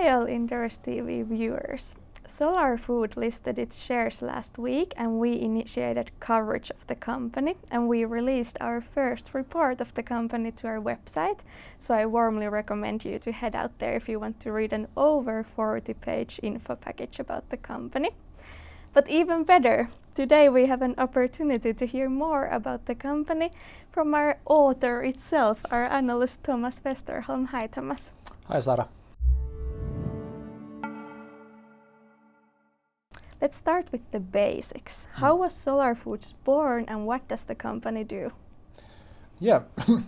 Hi all Inderes TV viewers. Solar Food listed its shares last week and we initiated coverage of the company and we released our first report of the company to our website, so I warmly recommend you to head out there if you want to read an over 40-page info package about the company. But even better, today we have an opportunity to hear more about the company from our author itself, our analyst Thomas Westerholm. Hi Thomas. Hi Sara. Let's start with the basics. How was Solar Foods born and what does the company do? Yeah,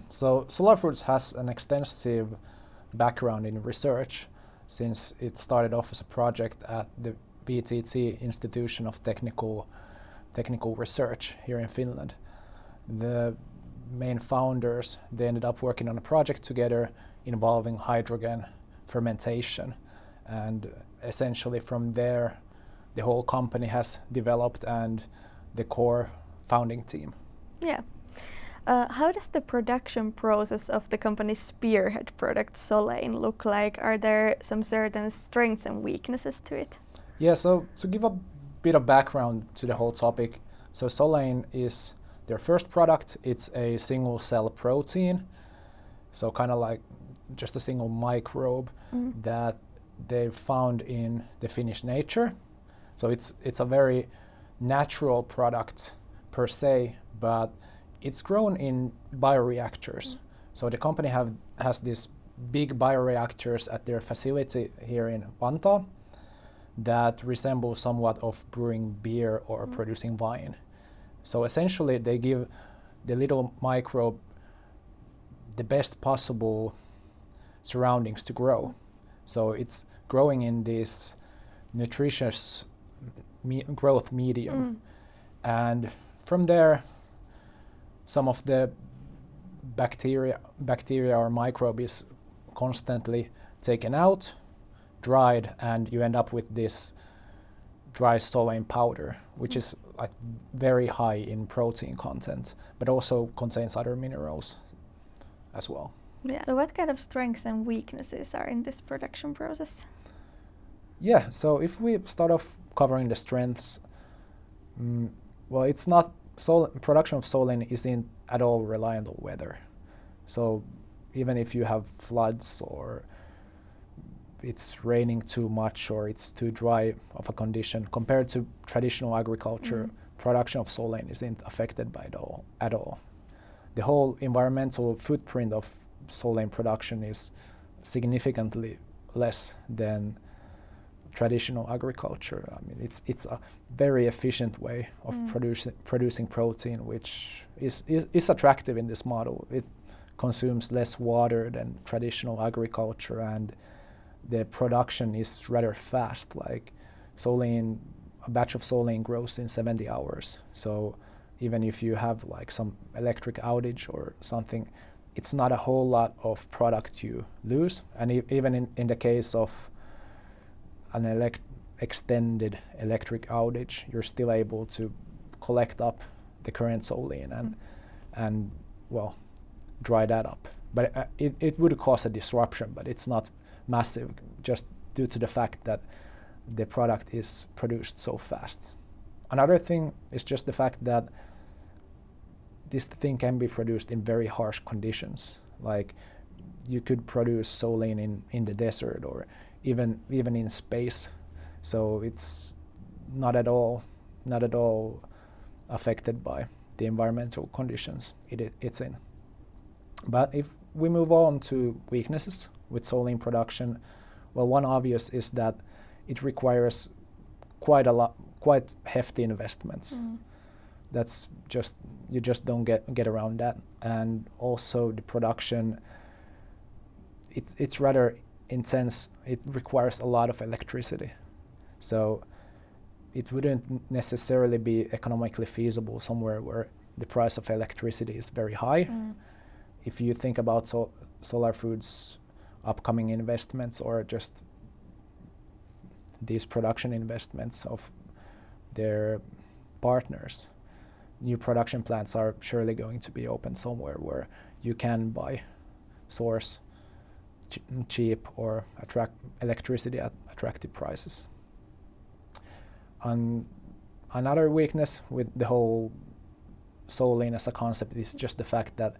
so Solar Foods has an extensive background in research since it started off as a project at the VTT Institution of Technical Research here in Finland. The main founders, they ended up working on a project together involving hydrogen fermentation, and essentially from there the whole company has developed and the core founding team. Yeah. How does the production process of the company's spearhead product Solein look like? Are there some certain strengths and weaknesses to it? Yeah, so to give a bit of background to the whole topic, so Solein is their first product. It's a single cell protein, so kind of like just a single microbe that they found in the Finnish nature. So it's a very natural product per se, but it's grown in bioreactors. So the company has these big bioreactors at their facility here in Vantaa that resemble somewhat of brewing beer or producing wine. So essentially they give the little microbe the best possible surroundings to grow. So it's growing in this nutritious growth medium. And from there some of the bacteria or microbe is constantly taken out, dried, and you end up with this dry Solein powder, which is like very high in protein content, but also contains other minerals as well. Yeah. So what kind of strengths and weaknesses are in this production process? Yeah, so if we start off covering the strengths, well, it's not production of Solein isn't at all reliant on weather. So even if you have floods or it's raining too much or it's too dry of a condition, compared to traditional agriculture, production of Solein isn't affected by it at all. The whole environmental footprint of Solein production is significantly less than traditional agriculture. I mean, it's a very efficient way of producing protein, which is attractive in this model. It consumes less water than traditional agriculture, and the production is rather fast. Like Solein, a batch of Solein grows in 70 hours. So even if you have like some electric outage or something, it's not a whole lot of product you lose. And even in the case of an extended electric outage, you're still able to collect up the current Solein and well, dry that up. But it would cause a disruption, but it's not massive, just due to the fact that the product is produced so fast. Another thing is just the fact that this thing can be produced in very harsh conditions. Like you could produce Solein in the desert or even in space. So it's not at all affected by the environmental conditions it's in. But if we move on to weaknesses with Solein production, well, one obvious is that it requires quite hefty investments. That's you just don't get around that. And also the production, it's rather intense. It requires a lot of electricity. So it wouldn't necessarily be economically feasible somewhere where the price of electricity is very high. If you think about Solar Foods' upcoming investments or just these production investments of their partners, new production plants are surely going to be open somewhere where you can source cheap or electricity at attractive prices. Another weakness with the whole Solein as a concept is just the fact that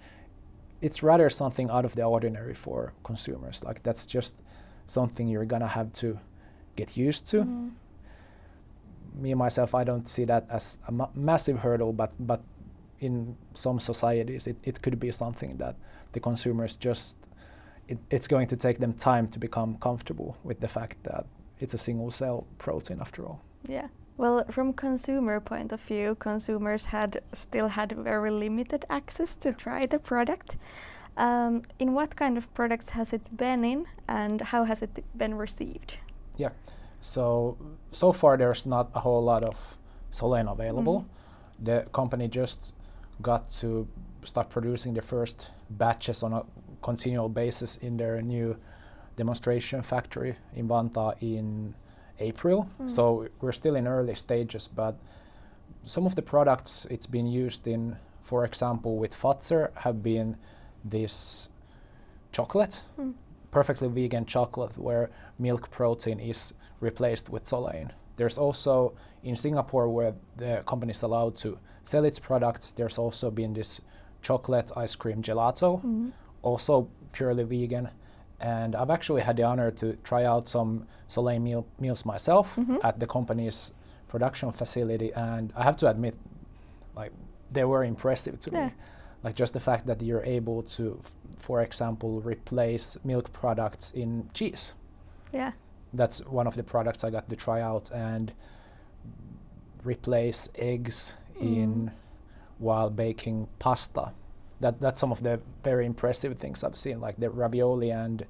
it's rather something out of the ordinary for consumers. Like that's just something you're gonna have to get used to. Me myself, I don't see that as a massive hurdle, but in some societies it could be something that the consumers just it's going to take them time to become comfortable with the fact that it's a single cell protein after all. Yeah. Well, from consumer point of view, consumers still had very limited access to try the product. In what kind of products has it been in, and how has it been received? Yeah, so far there's not a whole lot of Solein available. The company just got to start producing the first batches on a continual basis in their new demonstration factory in Vantaa in April. So we're still in early stages, but some of the products it's been used in, for example, with Fazer, have been this chocolate, perfectly vegan chocolate where milk protein is replaced with Solein. There's also in Singapore, where the company is allowed to sell its products, there's also been this chocolate ice cream gelato, also purely vegan. And I've actually had the honor to try out some Solein meals myself at the company's production facility, and I have to admit, like, they were impressive to me. Like just the fact that you're able to, for example, replace milk products in cheese. Yeah. That's one of the products I got to try out, and replace eggs in while baking pasta. That's some of the very impressive things I've seen, like the ravioli and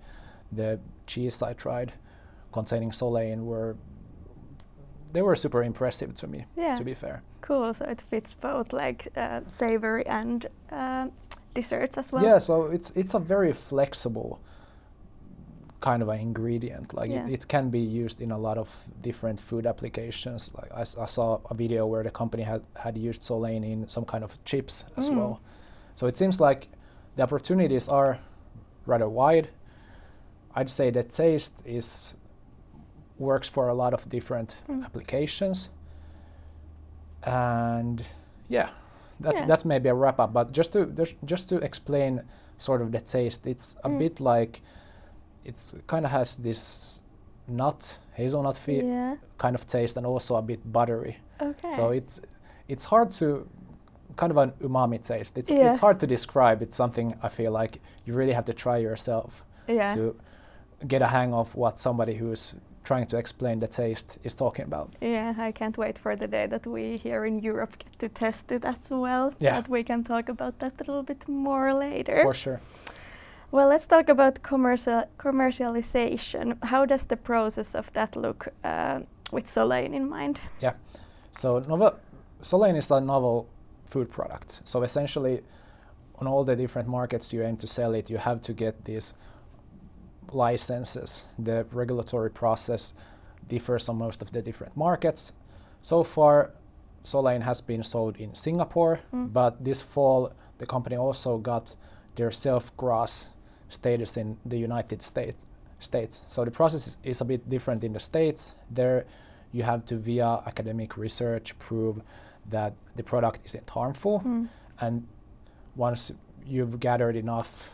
the cheese I tried containing Solein were super impressive to me, to be fair. Cool, so it fits both like savory and desserts as well. Yeah, so it's a very flexible kind of an ingredient. Like it can be used in a lot of different food applications. Like I saw a video where the company had used Solein in some kind of chips as well. So it seems like the opportunities are rather wide. I'd say the taste works for a lot of different applications. And that's maybe a wrap up. But just to explain sort of the taste, it's a bit like it's kind of has this hazelnut kind of taste, and also a bit buttery. Okay. So it's hard to kind of an umami taste. It's hard to describe. It's something I feel like you really have to try yourself to get a hang of what somebody who's trying to explain the taste is talking about. Yeah, I can't wait for the day that we here in Europe get to test it as well. Yeah. But we can talk about that a little bit more later. For sure. Well, let's talk about commercialization. How does the process of that look with Solein in mind? Yeah, so Solein is a novel food product. So essentially, on all the different markets you aim to sell it, you have to get these licenses. The regulatory process differs on most of the different markets. So far, Solein has been sold in Singapore, but this fall the company also got their self-GRAS status in the United States. So the process is a bit different in the States. There you have to, via academic research, prove that the product isn't harmful. And once you've gathered enough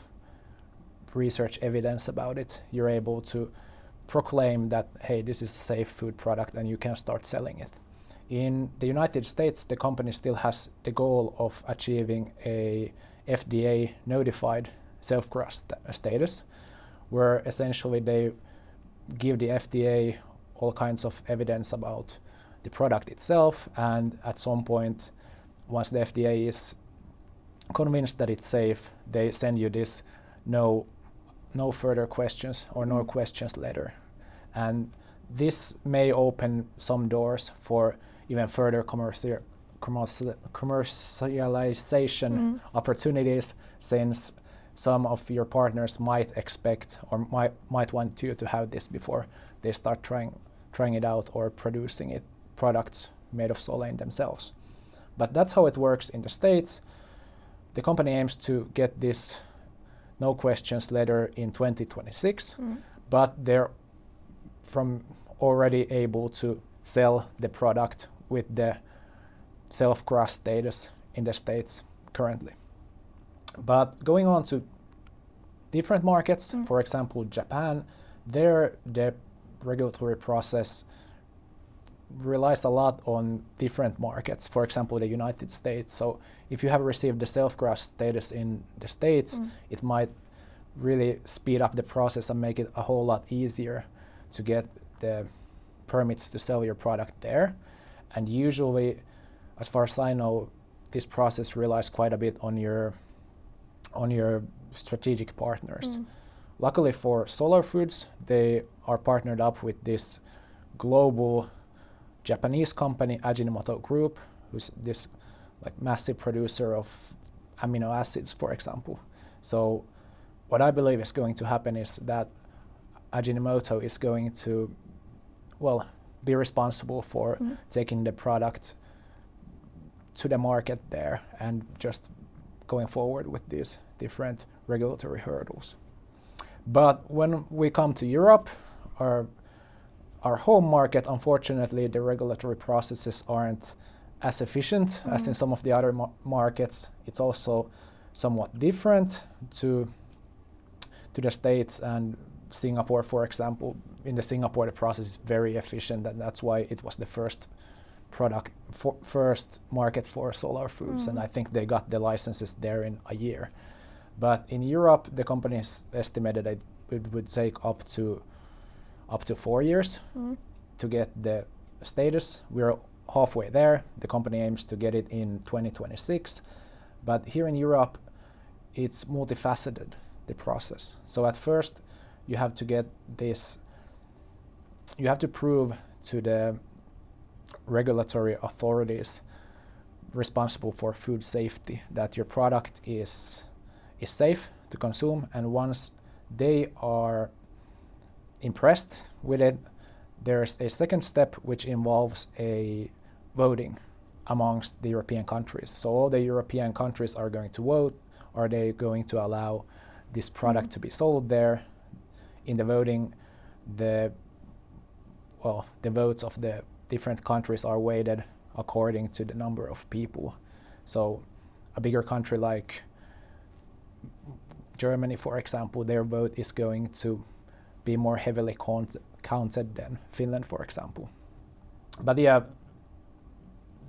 research evidence about it, you're able to proclaim that, hey, this is a safe food product and you can start selling it. In the United States, the company still has the goal of achieving a FDA notified self-GRAS status, where essentially they give the FDA all kinds of evidence about the product itself, and at some point, once the FDA is convinced that it's safe, they send you this no further questions or no questions letter. And this may open some doors for even further commercialization opportunities, since some of your partners might expect or might want you to have this before they start trying it out or producing products made of Solein themselves. But that's how it works in the States. The company aims to get this no questions letter in 2026, but they're from already able to sell the product with the self-GRAS status in the States currently. But going on to different markets, for example, Japan, there the regulatory process relies a lot on different markets, for example, the United States. So if you have received the self-GRAS status in the States, it might really speed up the process and make it a whole lot easier to get the permits to sell your product there. And usually, as far as I know, this process relies quite a bit on your strategic partners. Luckily for Solar Foods, they are partnered up with this global Japanese company, Ajinomoto Group, who's this like massive producer of amino acids, for example. So what I believe is going to happen is that Ajinomoto is going to, well, be responsible for taking the product to the market there and just going forward with these different regulatory hurdles. But when we come to Europe, our home market, unfortunately, the regulatory processes aren't as efficient as in some of the other markets. It's also somewhat different to the States and Singapore, for example. In the Singapore, the process is very efficient, and that's why it was the first market for Solar Foods, and I think they got the licenses there in a year. But in Europe, the companies estimated that it would take up to 4 years to get the status. We're halfway there. The company aims to get it in 2026. But here in Europe, it's multifaceted, the process. So at first, you have to get this, you have to prove to the regulatory authorities responsible for food safety that your product is safe to consume, and once they are impressed with it, there's a second step which involves a voting amongst the European countries. So all the European countries are going to vote. Are they going to allow this product to be sold there? In the voting, the votes of the different countries are weighted according to the number of people. So a bigger country like Germany, for example, their vote is going to be more heavily counted than Finland, for example. But yeah,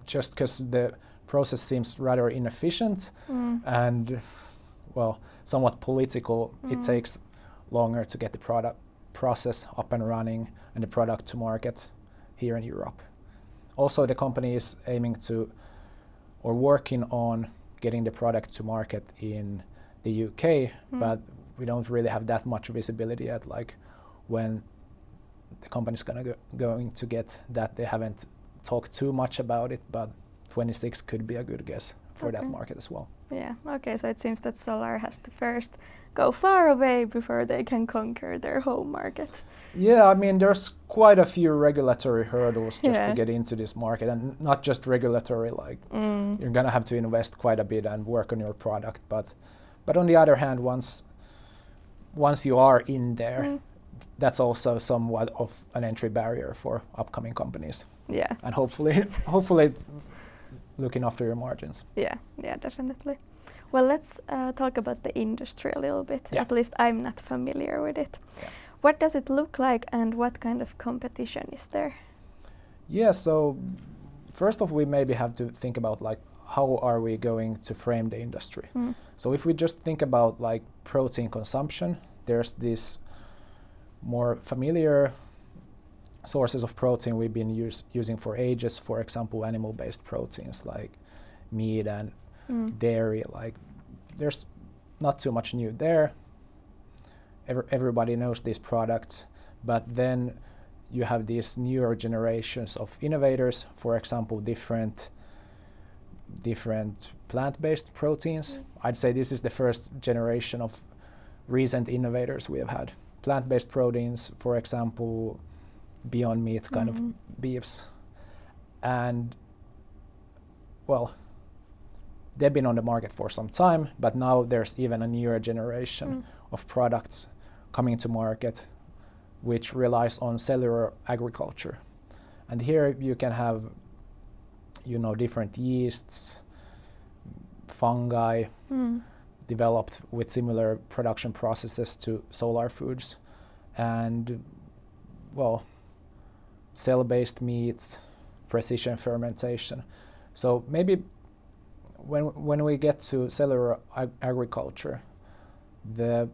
just because the process seems rather inefficient and, well, somewhat political, it takes longer to get the product process up and running and the product to market here in Europe. Also, the company is aiming to or working on getting the product to market in the UK, but we don't really have that much visibility yet, like when the company's going to get that. They haven't talked too much about it, but 26 could be a good guess for that market as well. Yeah, okay, so it seems that Solar has to first go far away before they can conquer their home market. Yeah, I mean, there's quite a few regulatory hurdles just to get into this market, and not just regulatory, like you're gonna have to invest quite a bit and work on your product, but on the other hand, once you are in there, that's also somewhat of an entry barrier for upcoming companies. Yeah. And hopefully looking after your margins. Yeah, definitely. Well, let's talk about the industry a little bit. Yeah. At least I'm not familiar with it. Yeah. What does it look like and what kind of competition is there? Yeah, so first off, we maybe have to think about like how are we going to frame the industry. So if we just think about like protein consumption, there's this more familiar sources of protein we've been using for ages, for example, animal-based proteins like meat and dairy. Like there's not too much new there. Everybody knows these products, but then you have these newer generations of innovators, for example, different plant-based proteins. I'd say this is the first generation of recent innovators we have had. Plant-based proteins, for example, Beyond Meat kind of beefs. And, well, they've been on the market for some time, but now there's even a newer generation of products coming to market which relies on cellular agriculture. And here you can have, different yeasts, fungi developed with similar production processes to solar foods, and cell-based meats, precision fermentation. So maybe when we get to cellular agriculture, the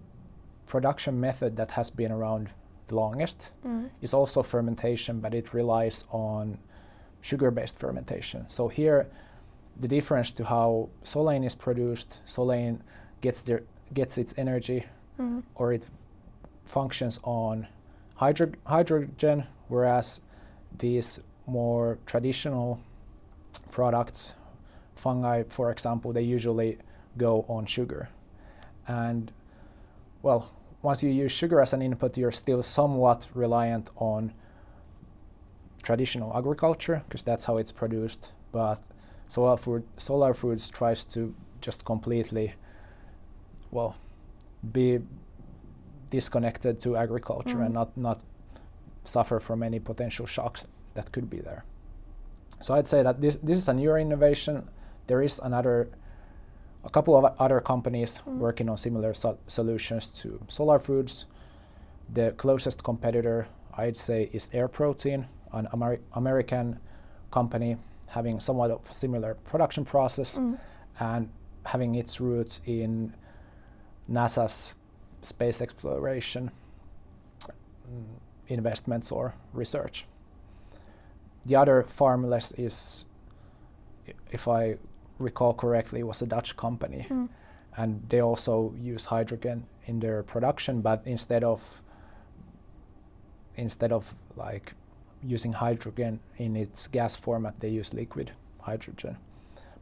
production method that has been around the longest is also fermentation, but it relies on sugar-based fermentation. So here, the difference to how Solein is produced, Solein gets its energy or it functions on hydrogen, whereas these more traditional products, fungi, for example, they usually go on sugar. And once you use sugar as an input, you're still somewhat reliant on traditional agriculture, because that's how it's produced. But solar foods tries to just completely, be disconnected to agriculture and not suffer from any potential shocks that could be there. So I'd say that this is a newer innovation. There is a couple of other companies working on similar solutions to solar foods. The closest competitor, I'd say, is Air Protein, an American company having somewhat of a similar production process and having its roots in NASA's space exploration investments or research. The other Farmless is, if I recall correctly, was a Dutch company, and they also use hydrogen in their production, but instead of like using hydrogen in its gas format, they use liquid hydrogen.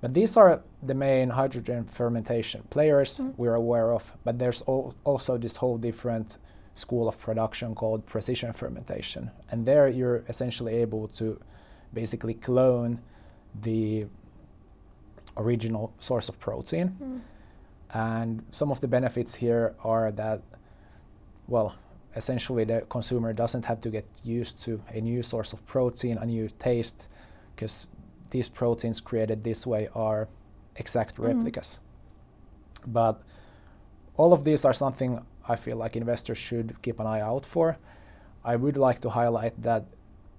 But these are the main hydrogen fermentation players we're aware of, but there's also this whole different school of production called precision fermentation, and there you're essentially able to basically clone the original source of protein. And some of the benefits here are that, essentially the consumer doesn't have to get used to a new source of protein, a new taste, because these proteins created this way are exact replicas. But all of these are something I feel like investors should keep an eye out for. I would like to highlight that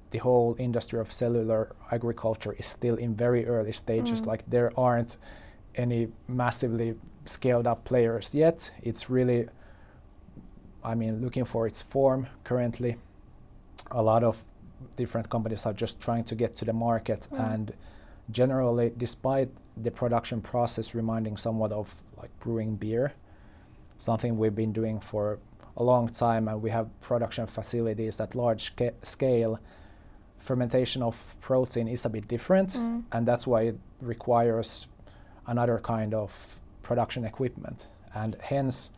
the whole industry of cellular agriculture is still in very early stages. Like there aren't any massively scaled up players yet. It's really, looking for its form currently. A lot of different companies are just trying to get to the market, and generally, despite the production process reminding somewhat of like brewing beer, something we've been doing for a long time, and we have production facilities at large scale, fermentation of protein is a bit different, and that's why it requires another kind of production equipment. And hence,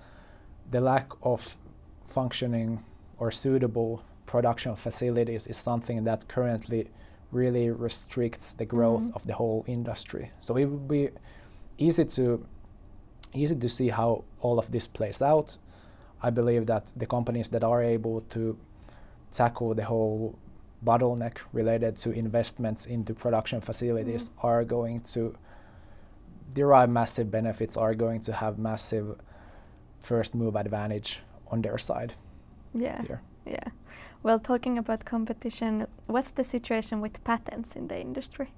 the lack of functioning or suitable production facilities is something that currently really restricts the growth of the whole industry. So it would be easy to see how all of this plays out. I believe that the companies that are able to tackle the whole bottleneck related to investments into production facilities are going to derive massive benefits, are going to have massive first move advantage on their side. Here. Well, talking about competition, what's the situation with patents in the industry?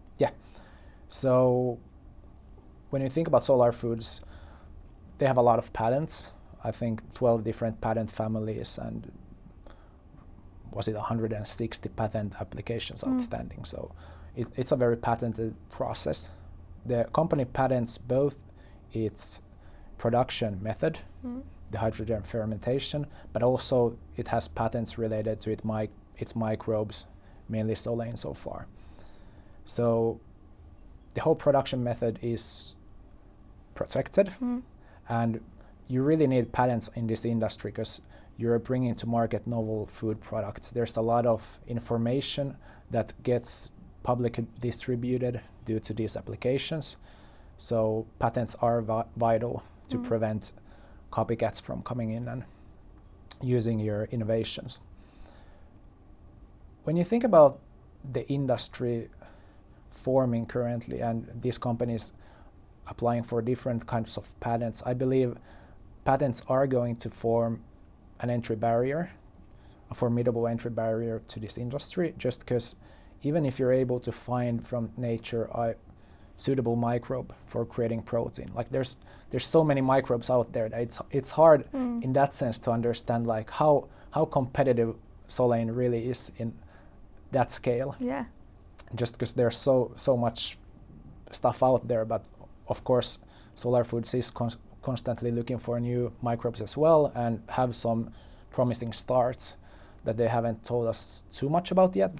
So when you think about solar foods, they have a lot of patents. I think 12 different patent families, and was it 160 patent applications outstanding. So it's a very patented process. The company patents both its production method, the hydrogen fermentation, but also it has patents related to its microbes, mainly Solein so far. So the whole production method is protected, and you really need patents in this industry because you're bringing to market novel food products. There's a lot of information that gets publicly distributed due to these applications. So patents are vital to prevent copycats from coming in and using your innovations. When you think about the industry forming currently and these companies applying for different kinds of patents, I believe patents are going to form an entry barrier, a formidable entry barrier to this industry, just because even if you're able to find from nature a suitable microbe for creating protein, like there's so many microbes out there that it's hard in that sense to understand like how competitive Solein really is in that scale. Yeah. Just because there's so much stuff out there, but of course Solar Foods is constantly looking for new microbes as well and have some promising starts that they haven't told us too much about yet.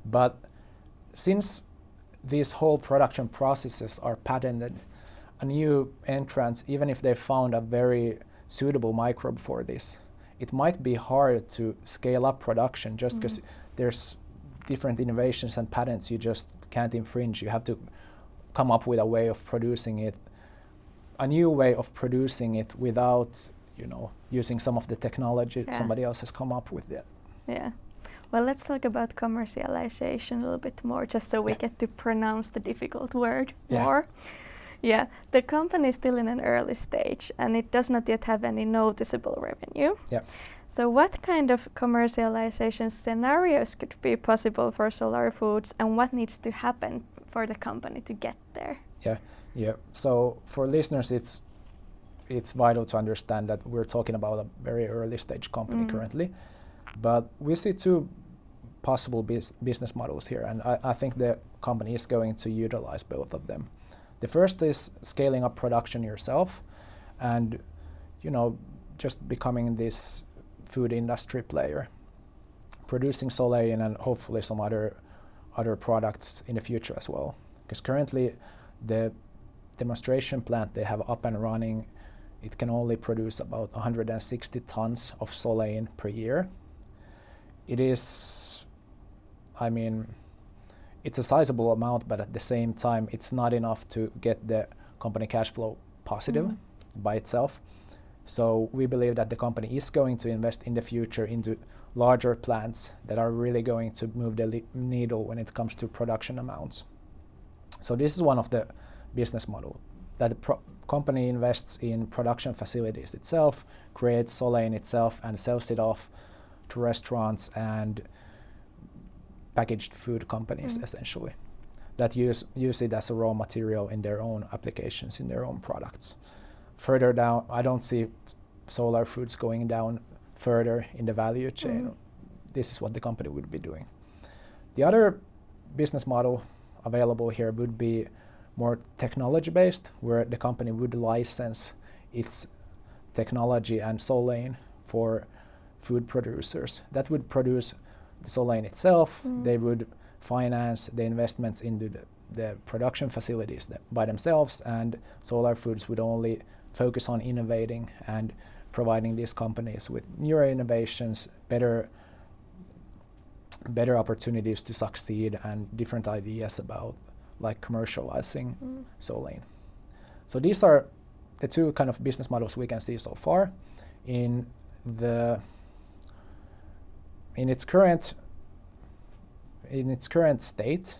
But since these whole production processes are patented, a new entrant, even if they found a very suitable microbe for this, it might be hard to scale up production just because there's different innovations and patents you just can't infringe. You have to come up with a way of producing it, a new way of producing it without, using some of the technology somebody else has come up with it. Yeah. Well, let's talk about commercialization a little bit more, just so we get to pronounce the difficult word more. Yeah, the company is still in an early stage and it does not yet have any noticeable revenue. Yeah. So what kind of commercialization scenarios could be possible for Solar Foods and what needs to happen for the company to get there? Yeah. So for listeners, it's vital to understand that we're talking about a very early stage company currently, but we see two possible business models here, and I think the company is going to utilize both of them. The first is scaling up production yourself and, just becoming this food industry player, producing Solein and hopefully some other products in the future as well. Because currently the demonstration plant they have up and running, it can only produce about 160 tons of Solein per year. It is, it's a sizable amount, but at the same time, it's not enough to get the company cash flow positive by itself. So we believe that the company is going to invest in the future into larger plants that are really going to move the needle when it comes to production amounts. So this is one of the business model, that the company invests in production facilities itself, creates Solein itself and sells it off to restaurants and packaged food companies essentially that use it as a raw material in their own applications, in their own products. Further down, I don't see Solar Foods going down further in the value chain. This is what the company would be doing. The other business model available here would be more technology based, where the company would license its technology and Solein for food producers that would produce the Solein itself. They would finance the investments into the production facilities by themselves, and Solar Foods would only focus on innovating and providing these companies with newer innovations, better opportunities to succeed, and different ideas about like commercializing Solein. So these are the two kind of business models we can see so far. In its current state,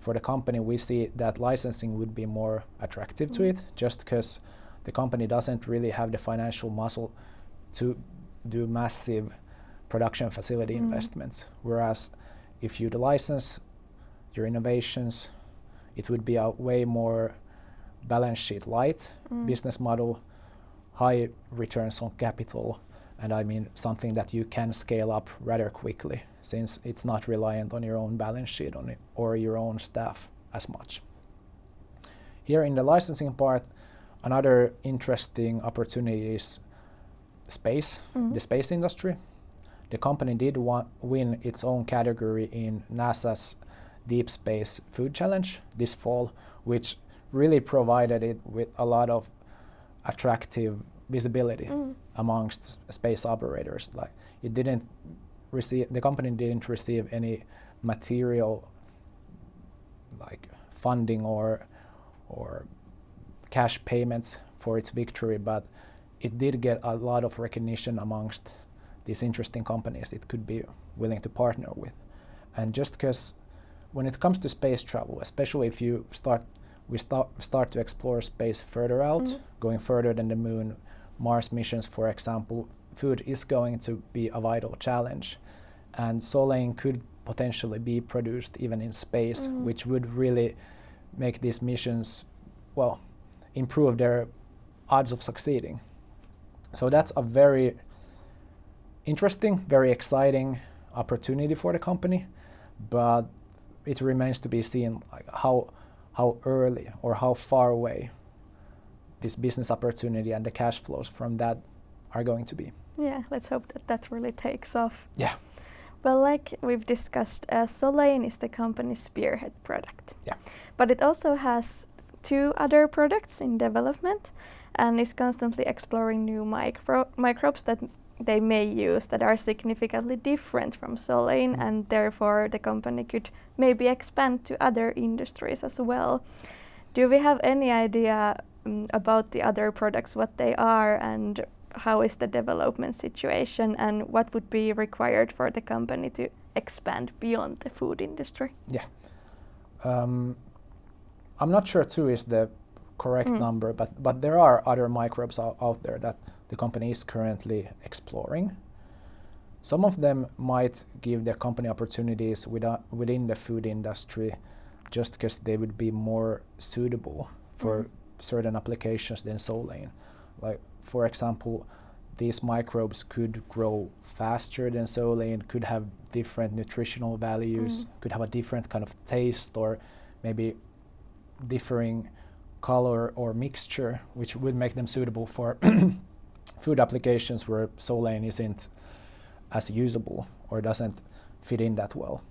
for the company, we see that licensing would be more attractive to it, just because the company doesn't really have the financial muscle to do massive production facility investments. Whereas if you'd license your innovations, it would be a way more balance sheet light business model, high returns on capital, and something that you can scale up rather quickly, since it's not reliant on your own balance sheet or your own staff as much. Here in the licensing part, another interesting opportunity is space, the space industry. The company did win its own category in NASA's Deep Space Food Challenge this fall, which really provided it with a lot of attractive visibility amongst space operators. Like the company didn't receive any material like funding or cash payments for its victory, but it did get a lot of recognition amongst these interesting companies it could be willing to partner with. And just because when it comes to space travel, especially if we start to explore space further out, going further than the moon, Mars missions, for example, food is going to be a vital challenge. And Solein could potentially be produced even in space, which would really make these missions, well, improve their odds of succeeding. So that's a very interesting, very exciting opportunity for the company, but it remains to be seen like how early or how far away this business opportunity and the cash flows from that are going to be. Yeah, let's hope that that really takes off. Yeah. Well, like we've discussed, Solein is the company's spearhead product. Yeah. But it also has 2 other products in development and is constantly exploring new microbes that they may use that are significantly different from Solein, and therefore the company could maybe expand to other industries as well. Do we have any idea about the other products, what they are, and how is the development situation, and what would be required for the company to expand beyond the food industry? Yeah. I'm not sure 2 is the correct number, but there are other microbes out there that the company is currently exploring. Some of them might give their company opportunities within the food industry just because they would be more suitable for certain applications than Solein. Like, for example, these microbes could grow faster than Solein, could have different nutritional values, could have a different kind of taste, or maybe differing color or mixture, which would make them suitable for food applications where Solein isn't as usable or doesn't fit in that well.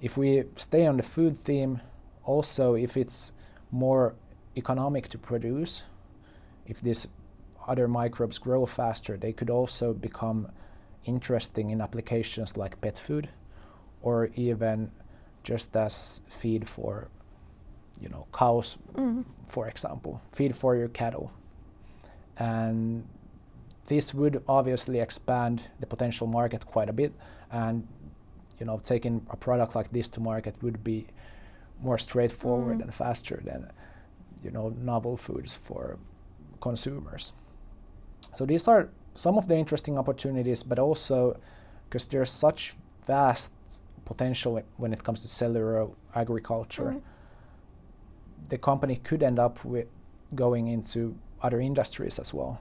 If we stay on the food theme, also if it's more economic to produce, if these other microbes grow faster, they could also become interesting in applications like pet food, or even just as feed for, cows, for example, feed for your cattle. And this would obviously expand the potential market quite a bit, and taking a product like this to market would be more straightforward and faster than novel foods for consumers. So these are some of the interesting opportunities, but also because there's such vast potential when it comes to cellular agriculture, the company could end up with going into other industries as well.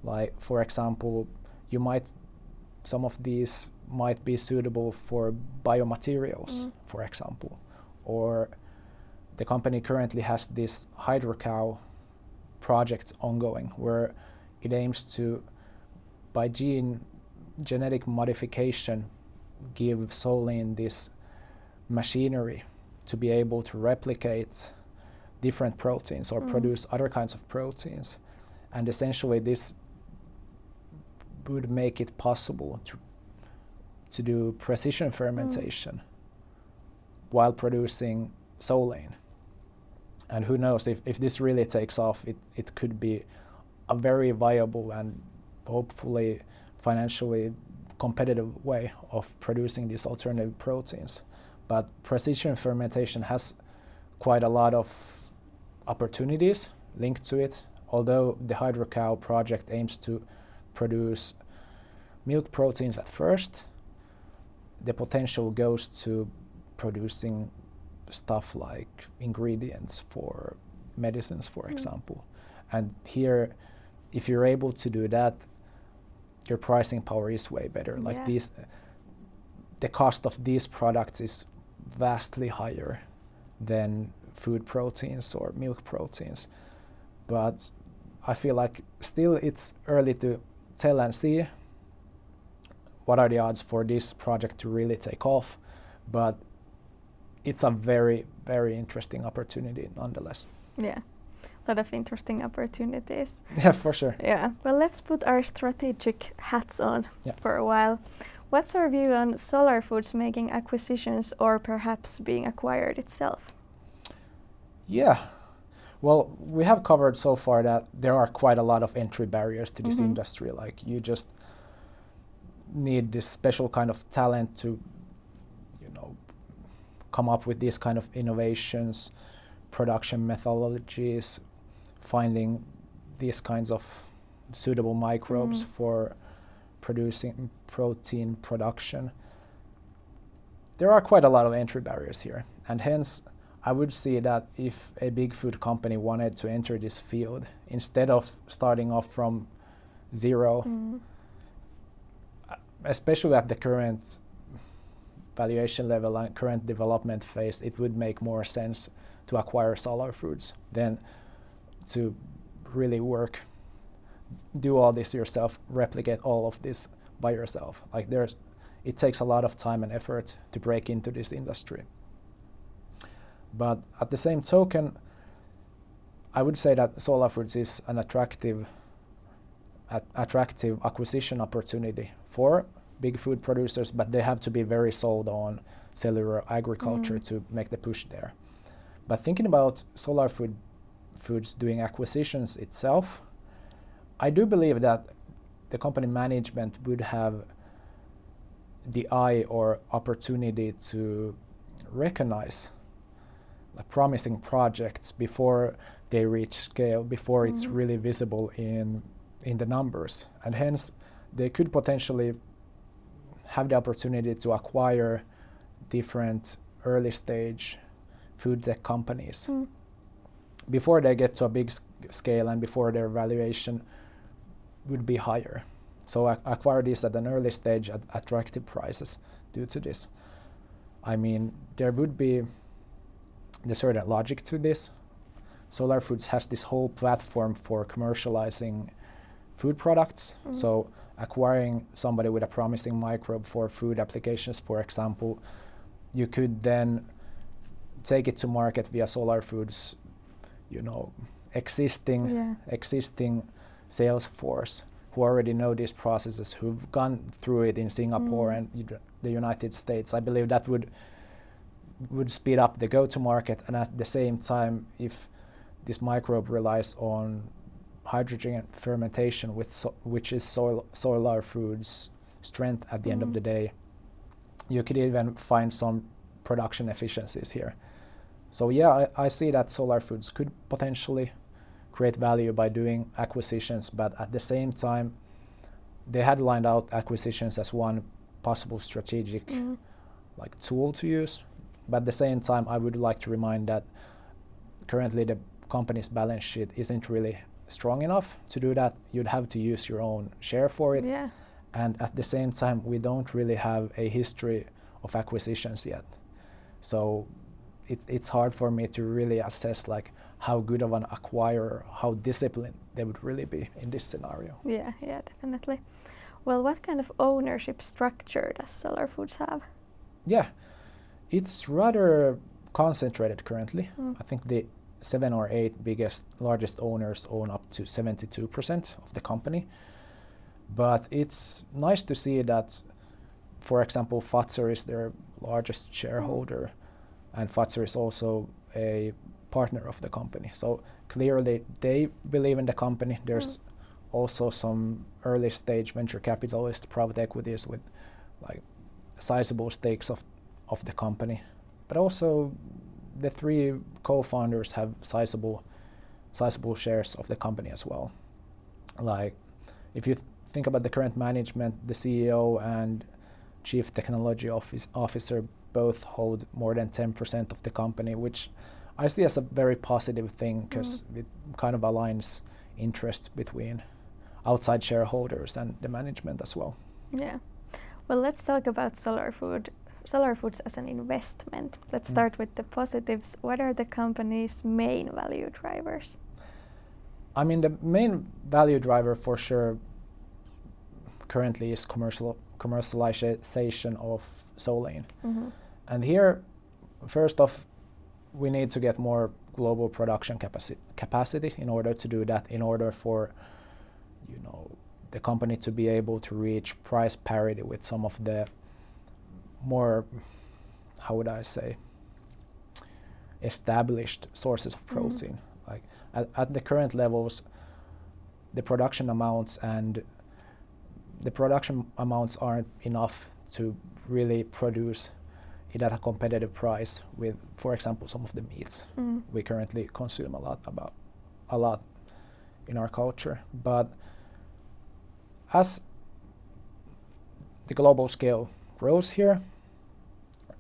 Like, for example, some of these might be suitable for biomaterials, for example. Or the company currently has this hydrocow project ongoing where it aims to, by genetic modification, give Solein this machinery to be able to replicate different proteins or produce other kinds of proteins. And essentially this would make it possible to do precision fermentation while producing Solein. And who knows, if this really takes off, it could be a very viable and hopefully financially competitive way of producing these alternative proteins. But precision fermentation has quite a lot of opportunities linked to it. Although the hydrocow project aims to produce milk proteins at first, the potential goes to producing stuff like ingredients for medicines, for example. And here, if you're able to do that, your pricing power is way better. Like the cost of these products is vastly higher than food proteins or milk proteins. But I feel like still it's early to tell and see what are the odds for this project to really take off. But it's a very, very interesting opportunity nonetheless. Yeah, a lot of interesting opportunities. Yeah, for sure. Yeah, well, let's put our strategic hats on for a while. What's our view on Solar Foods making acquisitions or perhaps being acquired itself? Yeah, Well, we have covered so far that there are quite a lot of entry barriers to this industry. Like you just need this special kind of talent to, come up with these kind of innovations, production methodologies, finding these kinds of suitable microbes for producing protein production. There are quite a lot of entry barriers here, and hence I would see that if a big food company wanted to enter this field, instead of starting off from zero, especially at the current valuation level and current development phase, it would make more sense to acquire Solar Foods than to really do all this yourself, replicate all of this by yourself. Like it takes a lot of time and effort to break into this industry. But at the same token, I would say that Solar Foods is an attractive acquisition opportunity for big food producers, but they have to be very sold on cellular agriculture to make the push there. But thinking about Solar Foods doing acquisitions itself, I do believe that the company management would have the eye or opportunity to recognize promising projects before they reach scale, before it's really visible in the numbers. And hence, they could potentially have the opportunity to acquire different early stage food tech companies before they get to a big scale and before their valuation would be higher. So acquire these at an early stage at attractive prices due to this. I mean, there would be a certain logic to this. Solar Foods has this whole platform for commercializing food products. So acquiring somebody with a promising microbe for food applications, for example, you could then take it to market via Solar Foods, existing sales force who already know these processes, who've gone through it in Singapore and the United States. I believe that would speed up the go-to-market, and at the same time, if this microbe relies on hydrogen fermentation, which is Solar Foods' strength at the end of the day, you could even find some production efficiencies here. So yeah, I see that Solar Foods could potentially create value by doing acquisitions, but at the same time, they had lined out acquisitions as one possible strategic tool to use. But at the same time, I would like to remind that currently the company's balance sheet isn't really strong enough to do that. You'd have to use your own share for it. Yeah. And at the same time, we don't really have a history of acquisitions yet. So it's hard for me to really assess how good of an acquirer, how disciplined they would really be in this scenario. Yeah, definitely. Well, what kind of ownership structure does Solar Foods have? Yeah, it's rather concentrated currently. I think the 7 or 8 largest owners own up to 72% of the company. But it's nice to see that, for example, Fazer is their largest shareholder, and Fazer is also a partner of the company. So clearly they believe in the company. There's also some early stage venture capitalist private equities with sizable stakes of the company. But also the 3 co-founders have sizable shares of the company as well. If you think about the current management, the CEO and Chief Technology Officer both hold more than 10% of the company, which I see as a very positive thing because it kind of aligns interests between outside shareholders and the management as well. Yeah. Well, let's talk about Solar Foods as an investment. Let's start with the positives. What are the company's main value drivers? I mean, the main value driver for sure currently is commercialization of Solein. And here, first off, we need to get more global production capacity in order to do that, in order for the company to be able to reach price parity with some of the more, how would I say, established sources of protein, Like at the current levels, the production amounts aren't enough to really produce it at a competitive price with, for example, some of the meats we currently consume a lot in our culture. But as the global scale grows here,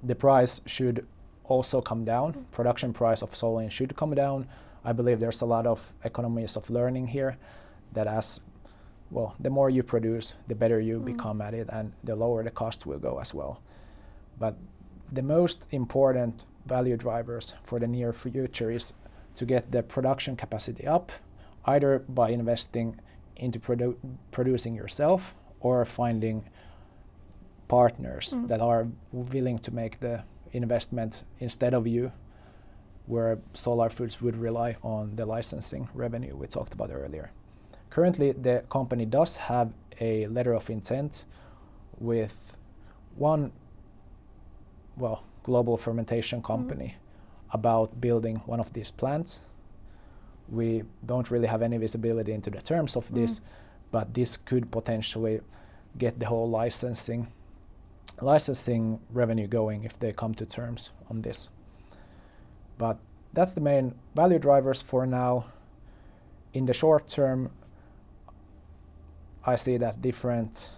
the price should also come down. Production price of Solein should come down. I believe there's a lot of economies of learning here, that the more you produce, the better you become at it, and the lower the cost will go as well. But the most important value drivers for the near future is to get the production capacity up, either by investing into producing yourself or finding partners that are willing to make the investment instead of you, where Solar Foods would rely on the licensing revenue we talked about earlier. Currently, the company does have a letter of intent with one global fermentation company about building one of these plants. We don't really have any visibility into the terms of this, but this could potentially get the whole licensing revenue going if they come to terms on this. But that's the main value drivers for now. In the short term, I see that different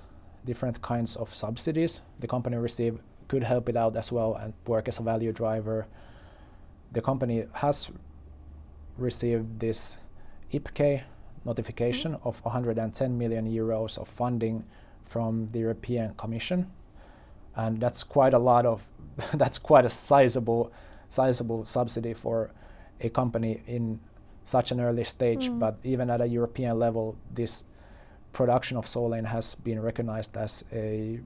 kinds of subsidies the company receive could help it out as well and work as a value driver. The company has received this IPK notification of 110 million euros of funding from the European Commission, and that's quite a sizable subsidy for a company in such an early stage. But even at a European level, this production of Solein has been recognized as a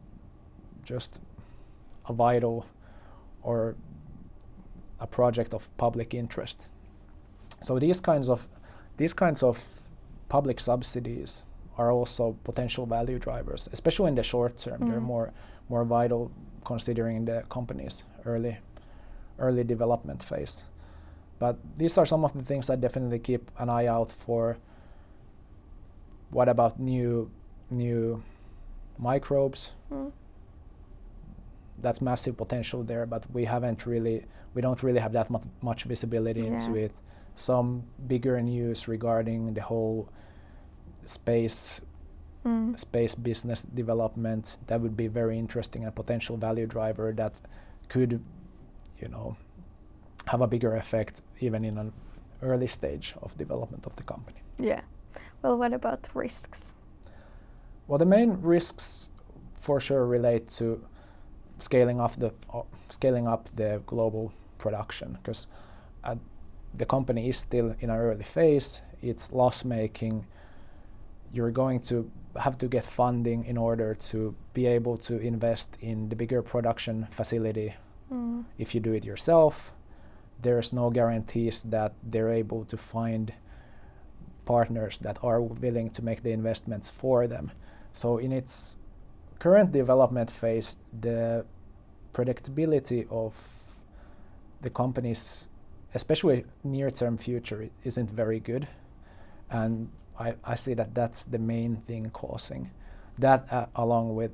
vital or a project of public interest. So these kinds of public subsidies are also potential value drivers, especially in the short term. They're more vital considering the company's early development phase. But these are some of the things I definitely keep an eye out for. What about new microbes? That's massive potential there, but we don't really have that much visibility into it. Some bigger news regarding the whole space business development, that would be very interesting and potential value driver that could, have a bigger effect even in an early stage of development of the company. Yeah. Well, what about risks? Well, the main risks for sure relate to scaling up the global production, because the company is still in an early phase. It's loss-making. You're going to have to get funding in order to be able to invest in the bigger production facility. If you do it yourself, there's no guarantees that they're able to find partners that are willing to make the investments for them. So in its current development phase, the predictability of the company's, especially near-term future, isn't very good. And I see that that's the main thing causing that, along with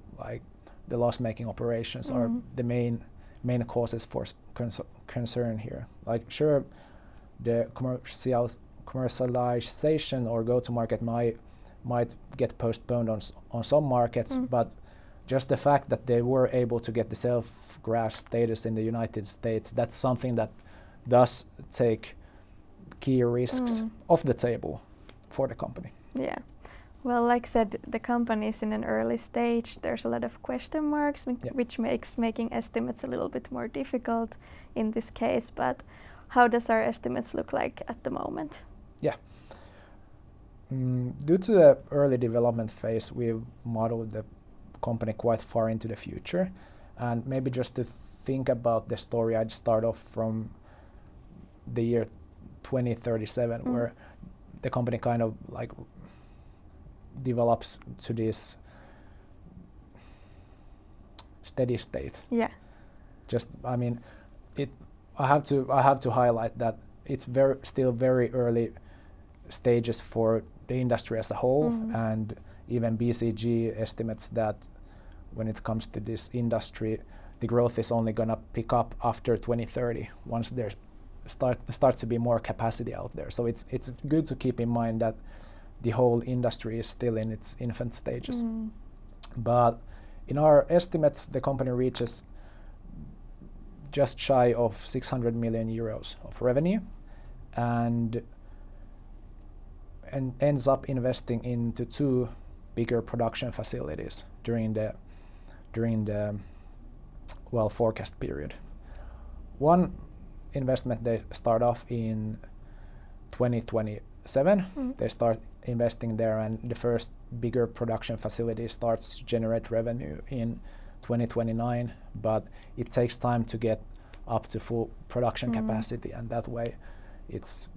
the loss-making operations are the main causes for concern here. Sure, the commercialization or go-to-market might get postponed on some markets, but just the fact that they were able to get the self-GRAS status in the United States, that's something that does take key risks off the table for the company. Yeah. Well, like I said, the company is in an early stage. There's a lot of question marks, which makes making estimates a little bit more difficult in this case. But how does our estimates look like at the moment? Yeah. Due to the early development phase, we've modeled the company quite far into the future. And maybe just to think about the story, I'd start off from the year 2037, where the company kind of develops to this steady state. Yeah. I have to highlight that it's still very early stages for the industry as a whole, and even BCG estimates that when it comes to this industry, the growth is only going to pick up after 2030 once there starts to be more capacity out there. So it's good to keep in mind that the whole industry is still in its infant stages. But in our estimates, the company reaches just shy of 600 million euros of revenue and ends up investing into 2 bigger production facilities during the forecast period. One investment, they start off in 2027. They start investing there, and the first bigger production facility starts to generate revenue in 2029, but it takes time to get up to full production capacity, and that way it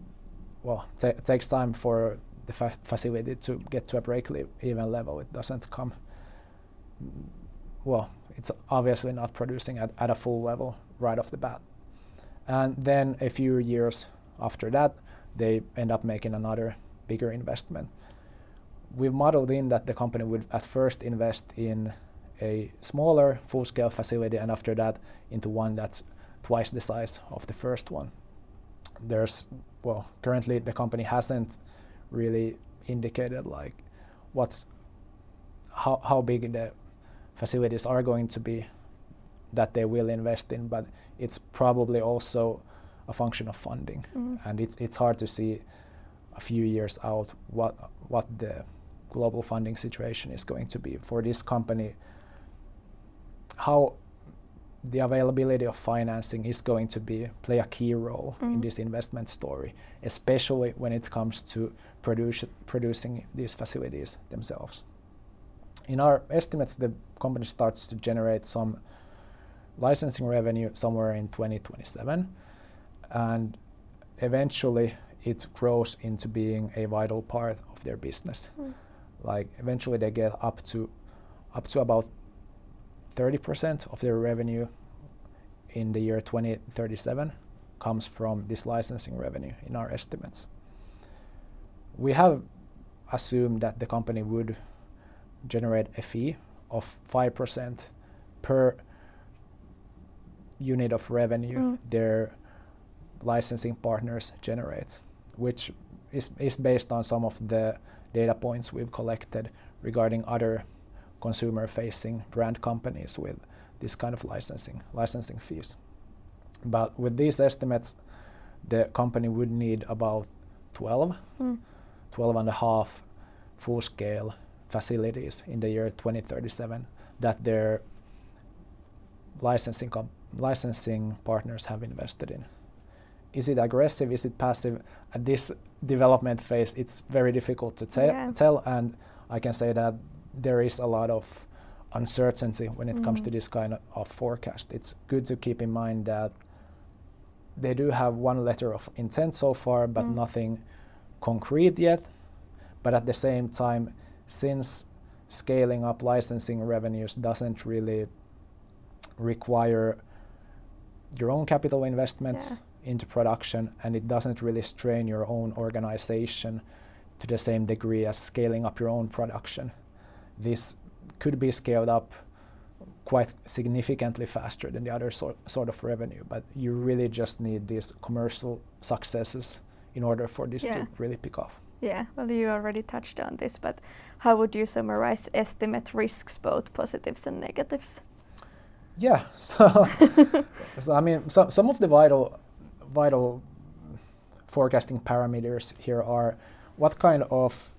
takes time for the facility to get to a break-even level. It doesn't come, it's obviously not producing at a full level right off the bat. And then a few years after that, they end up making another bigger investment. We've modeled in that the company would at first invest in a smaller full-scale facility, and after that into one that's twice the size of the first one. Currently the company hasn't really indicated like how big the facilities are going to be that they will invest in, but it's probably also a function of funding, and it's hard to see a few years out what the global funding situation is going to be for this company, how the availability of financing is going to play a key role in this investment story, especially when it comes to producing these facilities themselves. In our estimates, the company starts to generate some licensing revenue somewhere in 2027, and eventually it grows into being a vital part of their business. Like eventually they get up to about 30% of their revenue in the year 2037 comes from this licensing revenue in our estimates. We have assumed that the company would generate a fee of 5% per unit of revenue their licensing partners generate, which is based on some of the data points we've collected regarding other consumer-facing brand companies with this kind of licensing fees. But with these estimates, the company would need about 12 and a half full-scale facilities in the year 2037 that their licensing partners have invested in. Is it aggressive? Is it passive? At this development phase, it's very difficult to tell, and I can say that there is a lot of uncertainty when it comes to this kind of forecast. It's good to keep in mind that they do have one letter of intent so far, but nothing concrete yet. But at the same time, since scaling up licensing revenues doesn't really require your own capital investments into production, and it doesn't really strain your own organization to the same degree as scaling up your own production, this could be scaled up quite significantly faster than the other sort of revenue. But you really just need these commercial successes in order for this to really pick off. Yeah, well, you already touched on this, but how would you summarize estimate risks, both positives and negatives? Yeah, so I mean, some of the vital forecasting parameters here are what kind of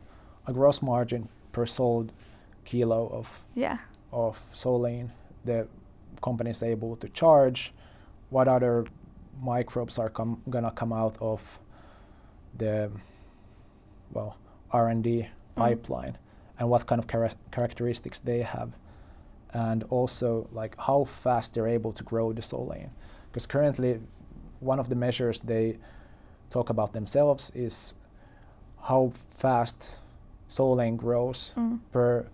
a gross margin per sold kilo of Solein the company is able to charge, what other microbes are gonna come out of the R&D pipeline, and what kind of characteristics they have, and also like how fast they're able to grow the Solein. Because currently one of the measures they talk about themselves is how fast Solein grows per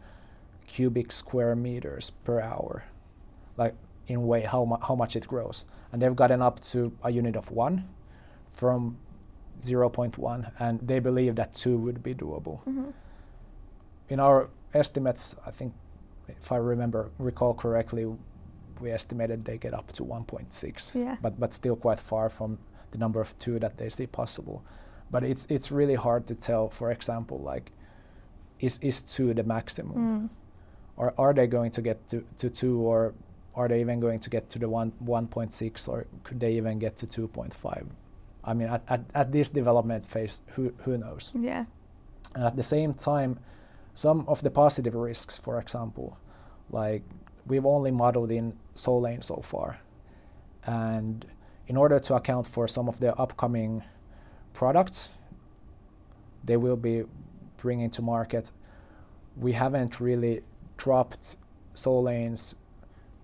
cubic square meters per hour, like in way how much it grows. And they've gotten up to a unit of 1 from 0.1, and they believe that 2 would be doable. Mm-hmm. In our estimates, I think, if I recall correctly, we estimated they get up to 1.6, Yeah. but still quite far from the number of 2 that they see possible. But it's really hard to tell. For example, like, is 2 the maximum, or are they going to get to 2, or are they even going to get to the 1.6, or could they even get to 2.5? I mean, at this development phase, who knows? Yeah. And at the same time, some of the positive risks, for example, like, we've only modeled in Solein so far, and in order to account for some of the upcoming products they will be bringing to market, we haven't really dropped Solein's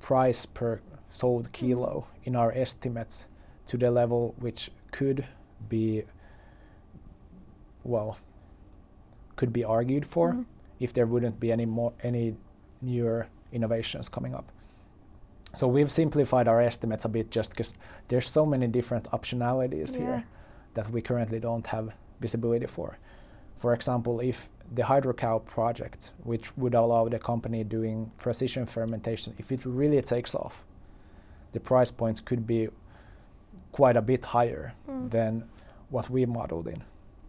price per sold kilo in our estimates to the level which could be argued for if there wouldn't be any newer innovations coming up. So we've simplified our estimates a bit just because there's so many different optionalities here that we currently don't have visibility for. For example, if the hydrocow project, which would allow the company doing precision fermentation, if it really takes off, the price points could be quite a bit higher than what we modeled in.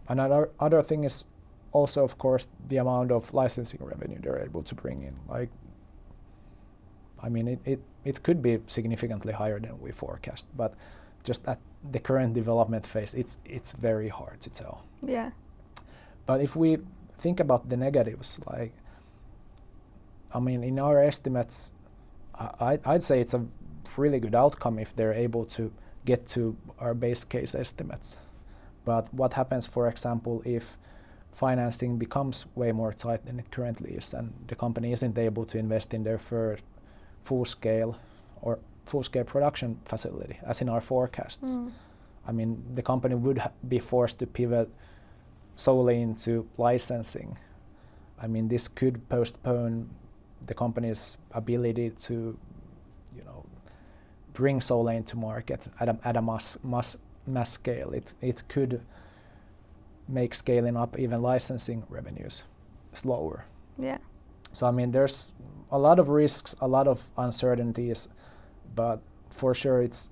Another other thing is also, of course, the amount of licensing revenue they're able to bring in. Like, I mean, it could be significantly higher than we forecast, but just at the current development phase, it's very hard to tell. Yeah. But if we think about the negatives, like, I mean, in our estimates, I'd say it's a really good outcome if they're able to get to our base case estimates. But what happens, for example, if financing becomes way more tight than it currently is, and the company isn't able to invest in their first full-scale production facility, as in our forecasts? I mean, the company would be forced to pivot solely into licensing. I mean, this could postpone the company's ability to, bring Solein to market at a mass scale. It could make scaling up even licensing revenues slower. Yeah. So I mean, there's a lot of risks, a lot of uncertainties, but for sure it's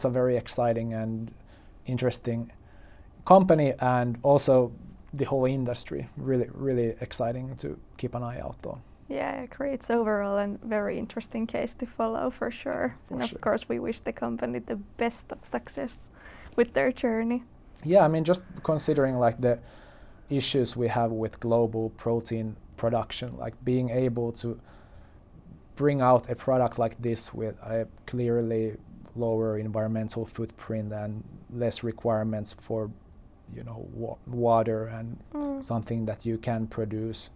a very exciting and interesting company, and also the whole industry really exciting to keep an eye out on. Yeah, I agree. It's overall a very interesting case to follow for sure. Of course, we wish the company the best of success with their journey. Yeah, I mean, just considering like the issues we have with global protein production, like being able to bring out a product like this with a clearly lower environmental footprint and less requirements for, water, and something that you can produce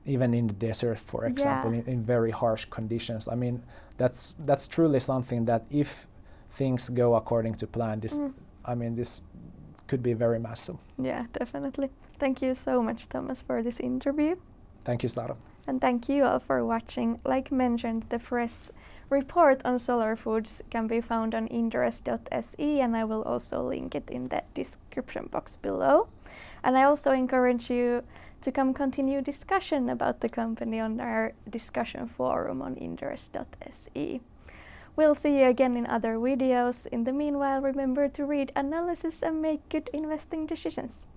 even in the desert, for example, in very harsh conditions. I mean, that's truly something that, if things go according to plan, this could be very massive. Yeah, definitely. Thank you so much, Thomas, for this interview. Thank you, Sara. And thank you all for watching. Like mentioned, the fresh report on Solar Foods can be found on Inderes.se, and I will also link it in the description box below. And I also encourage you to come continue discussion about the company on our discussion forum on Inderes.se. We'll see you again in other videos. In the meanwhile, remember to read analysis and make good investing decisions.